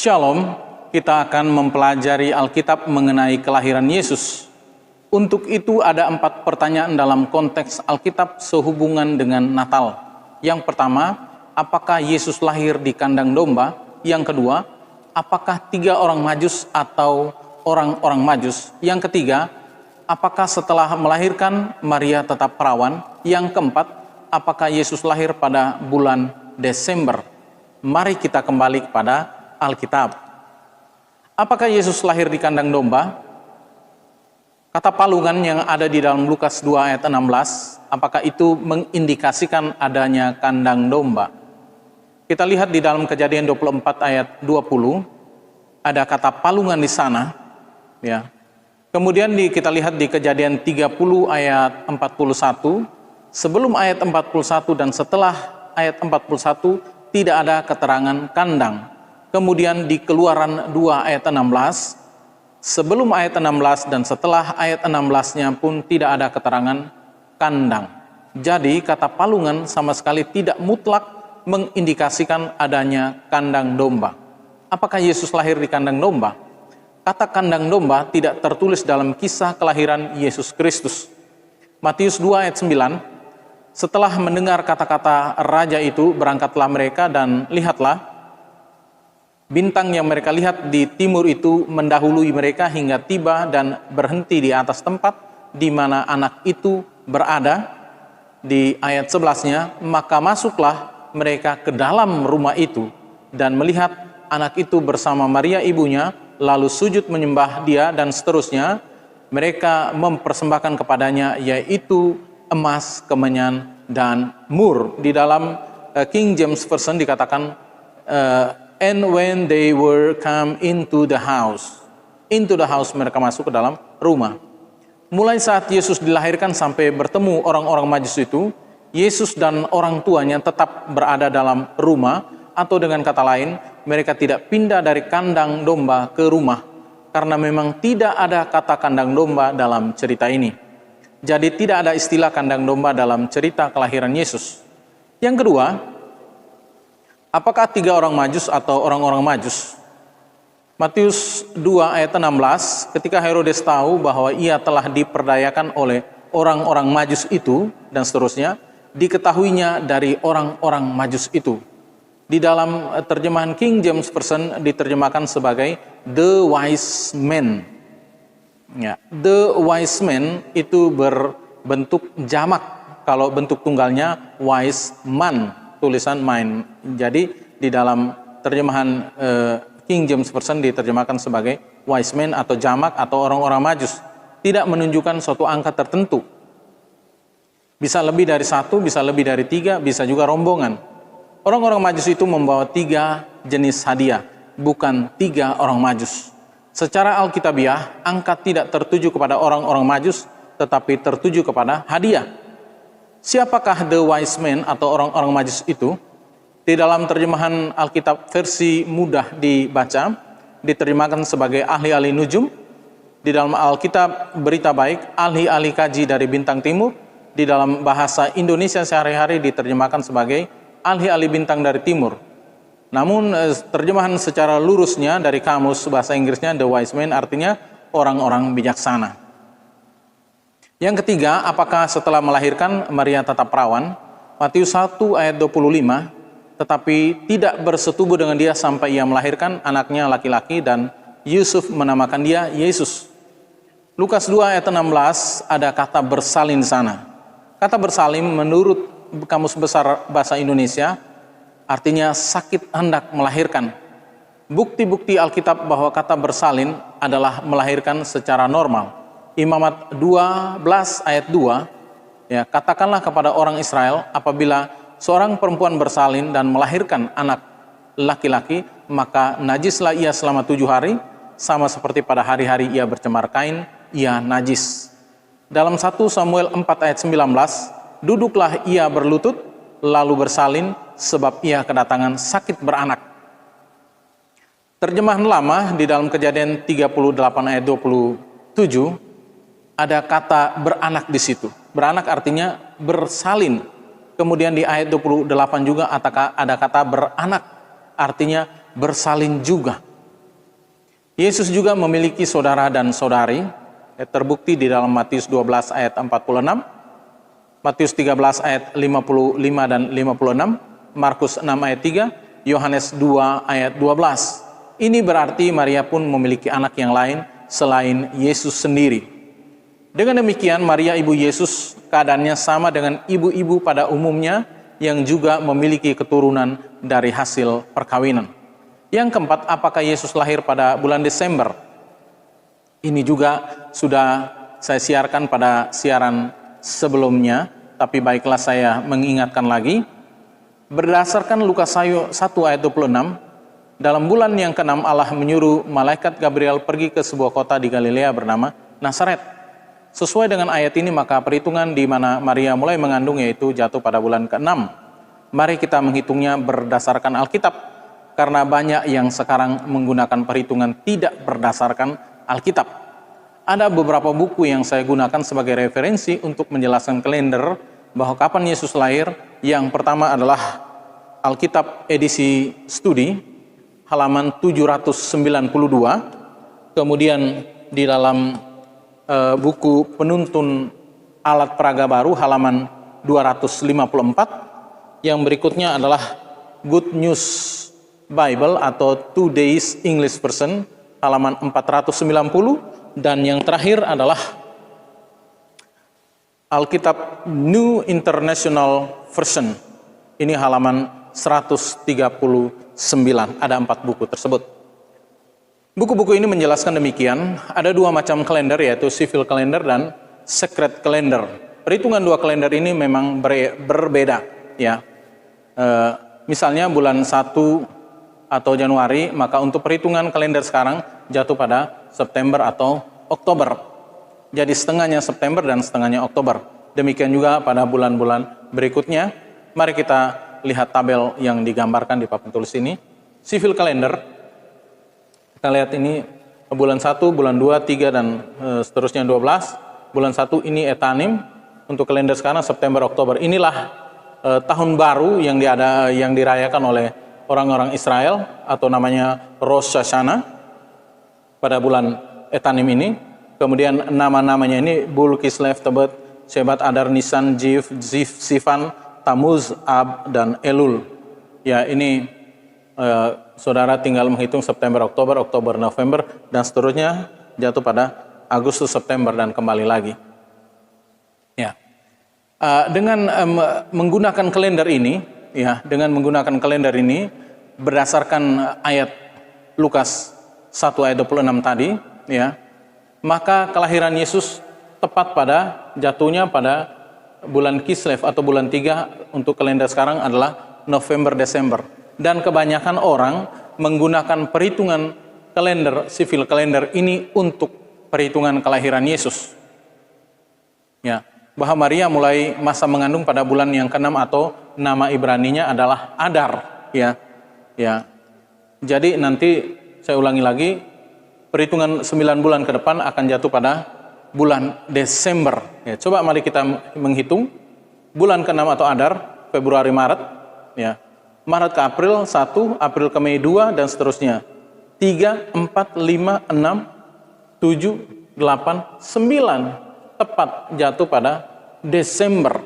Shalom, kita akan mempelajari Alkitab mengenai kelahiran Yesus. Untuk itu ada 4 pertanyaan dalam konteks Alkitab sehubungan dengan Natal. Yang pertama, apakah Yesus lahir di kandang domba? Yang kedua, apakah 3 orang Majus atau orang-orang Majus? Yang ketiga, apakah setelah melahirkan Maria tetap perawan? Yang keempat, apakah Yesus lahir pada bulan Desember? Mari kita kembali kepada Alkitab. Apakah Yesus lahir di kandang domba? Kata palungan yang ada di dalam Lukas 2 ayat 16, apakah itu mengindikasikan adanya kandang domba? Kita lihat di dalam Kejadian 24 ayat 20, ada kata palungan di sana, ya. Kemudian kita lihat di Kejadian 30 ayat 41, sebelum ayat 41 dan setelah ayat 41 tidak ada keterangan kandang. Kemudian di Keluaran 2 ayat 16, sebelum ayat 16 dan setelah ayat 16-nya pun tidak ada keterangan kandang. Jadi kata palungan sama sekali tidak mutlak mengindikasikan adanya kandang domba. Apakah Yesus lahir di kandang domba? Kata kandang domba tidak tertulis dalam kisah kelahiran Yesus Kristus. Matius 2 ayat 9, setelah mendengar kata-kata raja itu, berangkatlah mereka dan lihatlah, bintang yang mereka lihat di timur itu mendahului mereka hingga tiba dan berhenti di atas tempat di mana anak itu berada. Di ayat 11-nya, maka masuklah mereka ke dalam rumah itu dan melihat anak itu bersama Maria ibunya, lalu sujud menyembah dia dan seterusnya. Mereka mempersembahkan kepadanya yaitu emas, kemenyan, dan mur. Di dalam King James Version dikatakan and when they were come into the house. Into the house, mereka masuk ke dalam rumah. Mulai saat Yesus dilahirkan sampai bertemu orang-orang Majus itu, Yesus dan orang tuanya tetap berada dalam rumah, atau dengan kata lain, mereka tidak pindah dari kandang domba ke rumah, karena memang tidak ada kata kandang domba dalam cerita ini. Jadi tidak ada istilah kandang domba dalam cerita kelahiran Yesus. Yang kedua, apakah 3 orang Majus atau orang-orang Majus? Matius 2 ayat 16, ketika Herodes tahu bahwa ia telah diperdayakan oleh orang-orang Majus itu, dan seterusnya, diketahuinya dari orang-orang Majus itu. Di dalam terjemahan King James Version diterjemahkan sebagai the wise men. Ya, the wise men itu berbentuk jamak, kalau bentuk tunggalnya wise man, tulisan man. Jadi di dalam terjemahan King James Version diterjemahkan sebagai wise men atau jamak atau orang-orang Majus, tidak menunjukkan suatu angka tertentu. Bisa lebih dari 1, bisa lebih dari 3, bisa juga rombongan. Orang-orang Majus itu membawa 3 jenis hadiah, bukan 3 orang Majus. Secara alkitabiah, angka tidak tertuju kepada orang-orang Majus, tetapi tertuju kepada hadiah. Siapakah the wise men atau orang-orang Majus itu? Di dalam terjemahan Alkitab versi mudah dibaca, diterjemahkan sebagai ahli-ahli nujum. Di dalam Alkitab Berita Baik, ahli-ahli kaji dari bintang timur. Di dalam bahasa Indonesia sehari-hari diterjemahkan sebagai ahli-ahli bintang dari timur. Namun terjemahan secara lurusnya dari kamus bahasa Inggrisnya the wise men artinya orang-orang bijaksana. Yang ketiga, apakah setelah melahirkan Maria tetap perawan? Matius 1 ayat 25, tetapi tidak bersetubuh dengan dia sampai ia melahirkan anaknya laki-laki dan Yusuf menamakan dia Yesus. Lukas 2 ayat 16 ada kata bersalin di sana. Kata bersalin menurut Kamus Besar Bahasa Indonesia artinya sakit hendak melahirkan. Bukti-bukti Alkitab bahwa kata bersalin adalah melahirkan secara normal. Imamat 12 ayat 2, ya, katakanlah kepada orang Israel, apabila seorang perempuan bersalin dan melahirkan anak laki-laki, maka najislah ia selama 7 hari, sama seperti pada hari-hari ia bercemar kain, ia najis. Dalam 1 Samuel 4 ayat 19, duduklah ia berlutut, lalu bersalin, sebab ia kedatangan sakit beranak. Terjemahan lama di dalam Kejadian 38 ayat 27, ada kata beranak di situ. Beranak artinya bersalin. Kemudian di ayat 28 juga ada kata beranak, artinya bersalin juga. Yesus juga memiliki saudara dan saudari, terbukti di dalam Matius 12 ayat 46, Matius 13 ayat 55 dan 56, Markus 6 ayat 3, Yohanes 2 ayat 12. Ini berarti Maria pun memiliki anak yang lain selain Yesus sendiri. Dengan demikian, Maria ibu Yesus keadaannya sama dengan ibu-ibu pada umumnya yang juga memiliki keturunan dari hasil perkawinan. Yang keempat, apakah Yesus lahir pada bulan Desember? Ini juga sudah saya siarkan pada siaran sebelumnya, tapi baiklah saya mengingatkan lagi. Berdasarkan Lukas 1 ayat 26, dalam bulan yang ke-6 Allah menyuruh malaikat Gabriel pergi ke sebuah kota di Galilea bernama Nazaret. Sesuai dengan ayat ini, maka perhitungan di mana Maria mulai mengandung yaitu jatuh pada bulan ke-6. Mari kita menghitungnya berdasarkan Alkitab, karena banyak yang sekarang menggunakan perhitungan tidak berdasarkan Alkitab. Ada beberapa buku yang saya gunakan sebagai referensi untuk menjelaskan kalender bahwa kapan Yesus lahir. Yang pertama adalah Alkitab edisi studi, halaman 792. Kemudian di dalam buku penuntun alat peraga baru, halaman 254. Yang berikutnya adalah Good News Bible atau Today's English Version, halaman 490, dan yang terakhir adalah Alkitab New International Version. Ini halaman 139. Ada 4 buku tersebut. Buku-buku ini menjelaskan demikian. Ada 2 macam kalender, yaitu civil calendar dan sacred calendar. Perhitungan 2 kalender ini memang berbeda, ya. Misalnya bulan 1 atau Januari, maka untuk perhitungan kalender sekarang jatuh pada September atau Oktober. Jadi setengahnya September dan setengahnya Oktober. Demikian juga pada bulan-bulan berikutnya. Mari kita lihat tabel yang digambarkan di papan tulis ini. Civil calendar, kita lihat ini bulan 1, bulan 2, 3 dan seterusnya 12. Bulan 1 ini etanim. Untuk kalender sekarang September, Oktober. Inilah tahun baru yang dirayakan oleh orang-orang Israel, atau namanya Rosh Hashanah pada bulan etanim ini. Kemudian nama-namanya ini Bul, Kislev, Tebet, Shebat, Adar, Nisan, Ziv, Sivan, Tammuz, Ab, dan Elul. Ya, ini saudara tinggal menghitung September, Oktober, November, dan seterusnya jatuh pada Agustus, September, dan kembali lagi. Ya, dengan menggunakan kalender ini, berdasarkan ayat Lukas 1 ayat 26 tadi, ya, maka kelahiran Yesus tepat pada jatuhnya pada bulan Kislev atau bulan 3 untuk kalender sekarang adalah November Desember. Dan kebanyakan orang menggunakan perhitungan kalender, civil kalender ini untuk perhitungan kelahiran Yesus. Ya, bahwa Maria mulai masa mengandung pada bulan yang ke-6 atau nama Ibraninya adalah Adar, ya. Ya. Jadi nanti saya ulangi lagi, perhitungan 9 bulan ke depan akan jatuh pada bulan Desember. Ya, coba mari kita menghitung bulan ke-6 atau Adar, Februari, Maret, ya. Maret ke April 1, April ke Mei 2 dan seterusnya. 3, 4, 5, 6, 7, 8, 9 tepat jatuh pada Desember.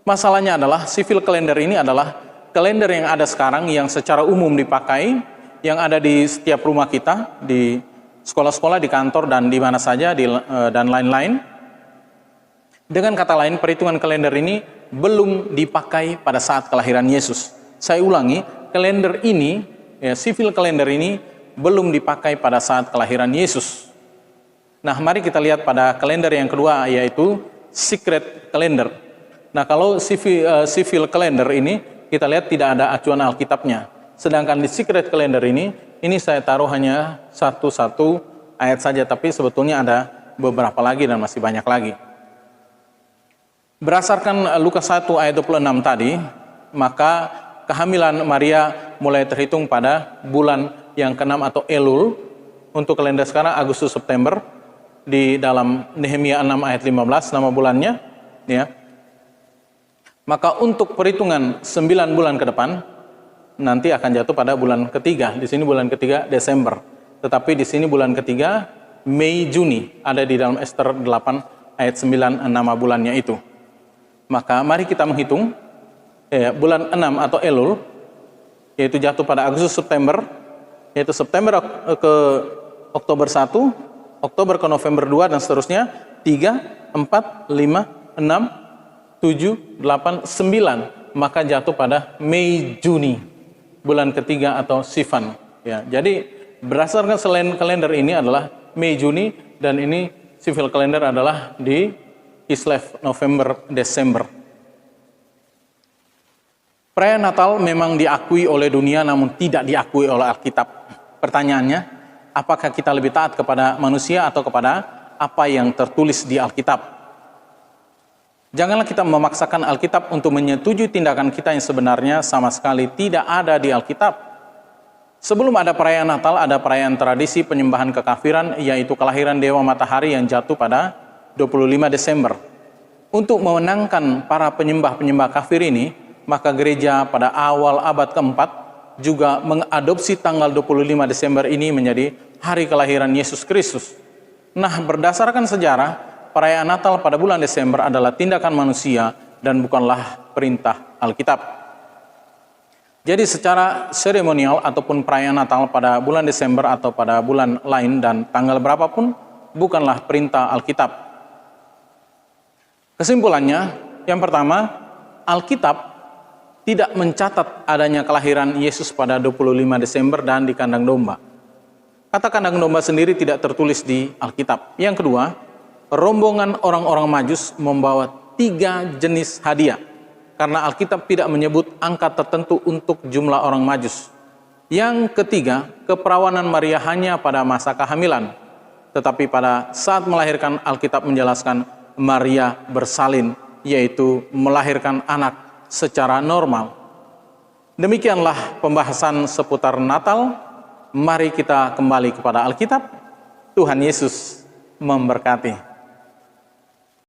Masalahnya adalah civil calendar ini adalah kalender yang ada sekarang yang secara umum dipakai, yang ada di setiap rumah kita, di sekolah-sekolah, di kantor, dan di mana saja, dan lain-lain. Dengan kata lain, perhitungan kalender ini belum dipakai pada saat kelahiran Yesus. Saya ulangi, kalender ini, ya, civil calendar ini belum dipakai pada saat kelahiran Yesus. Nah, mari kita lihat pada kalender yang kedua, yaitu secret calendar. Nah, kalau civil calendar ini, kita lihat tidak ada acuan Alkitabnya. Sedangkan di secret calendar ini saya taruh hanya satu ayat saja, tapi sebetulnya ada beberapa lagi dan masih banyak lagi. Berdasarkan Lukas 1 ayat 26 tadi, maka kehamilan Maria mulai terhitung pada bulan yang ke-6 atau Elul. Untuk kalender sekarang Agustus, September. Di dalam Nehemia 6 ayat 15 nama bulannya, ya. Maka untuk perhitungan 9 bulan ke depan nanti akan jatuh pada bulan ketiga. Di sini bulan ketiga Desember. Tetapi di sini bulan ketiga, Mei Juni, ada di dalam Ester 8 ayat 9 nama bulannya itu. Maka mari kita menghitung bulan 6 atau Elul, yaitu jatuh pada Agustus September, yaitu September ke Oktober 1, Oktober ke November 2, dan seterusnya 3, 4, 5, 6, 7, 8, 9, maka jatuh pada Mei Juni, bulan ketiga atau Sivan. Ya, jadi berdasarkan kalender ini adalah Mei Juni, dan ini civil kalender adalah di Kislev November Desember. Perayaan Natal memang diakui oleh dunia namun tidak diakui oleh Alkitab. Pertanyaannya, apakah kita lebih taat kepada manusia atau kepada apa yang tertulis di Alkitab? Janganlah kita memaksakan Alkitab untuk menyetujui tindakan kita yang sebenarnya sama sekali tidak ada di Alkitab. Sebelum ada perayaan Natal, ada perayaan tradisi penyembahan kekafiran, yaitu kelahiran Dewa Matahari yang jatuh pada 25 Desember. Untuk memenangkan para penyembah-penyembah kafir ini, maka gereja pada awal abad keempat juga mengadopsi tanggal 25 Desember ini menjadi hari kelahiran Yesus Kristus. Nah, berdasarkan sejarah, perayaan Natal pada bulan Desember adalah tindakan manusia dan bukanlah perintah Alkitab. Jadi secara seremonial ataupun perayaan Natal pada bulan Desember atau pada bulan lain dan tanggal berapapun bukanlah perintah Alkitab. Kesimpulannya, yang pertama, Alkitab tidak mencatat adanya kelahiran Yesus pada 25 Desember dan di kandang domba. Kata kandang domba sendiri tidak tertulis di Alkitab. Yang kedua, rombongan orang-orang Majus membawa 3 jenis hadiah, karena Alkitab tidak menyebut angka tertentu untuk jumlah orang Majus. Yang ketiga, keperawanan Maria hanya pada masa kehamilan, tetapi pada saat melahirkan Alkitab menjelaskan Maria bersalin, yaitu melahirkan anak secara normal. Demikianlah pembahasan seputar Natal. Mari kita kembali kepada Alkitab. Tuhan Yesus memberkati.